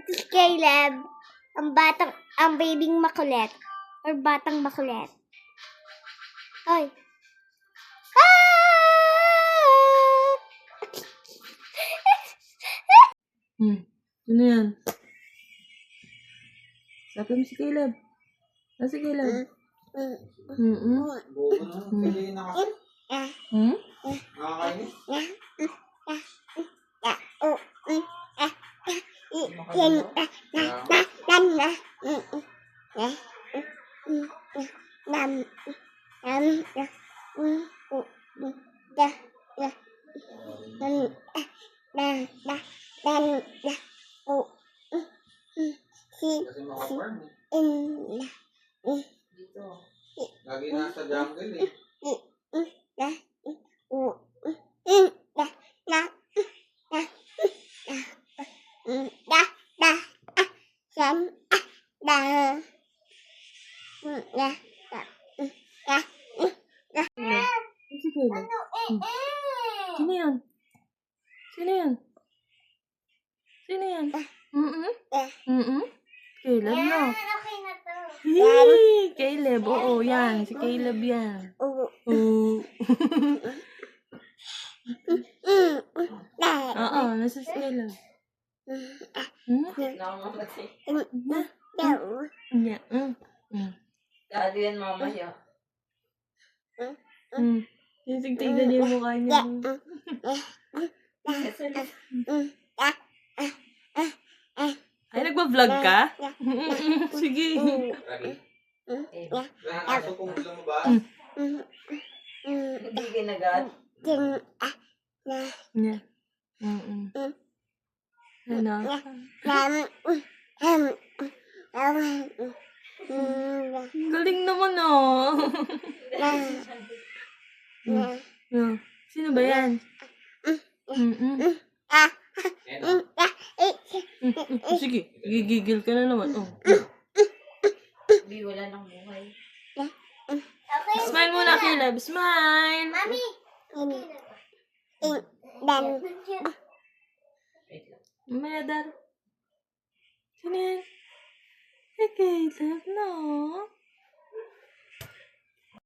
Ito si Caleb, ang babing makulit. Or batang makulit. Hoy. Ano yan? Sabi mo si Caleb. Ah, si Caleb. Lagi nasa jungle eh. Si Caleb. Sino yan? Sino yan? Sino yan? Caleb, no? Okay na to. Hey, Caleb, oo, yan. Si Caleb yan. Oo. Oo, nasa si Caleb. Dali yan mamaya. Tignan niya yung mukha niya. Ay, nagpa-vlog ka? Sige. Nakakaso kung lumabas. Hindi ginagat. Yeah. Ano? Galing naman, oh. Sino ba yan? Sige, gigigil ka na naman. Oh. Hindi, wala nang buhay. Okay. Smile muna, Caleb. Smile. Mami. Mamaya, Dar. Sino yan? Hey, Caleb, no?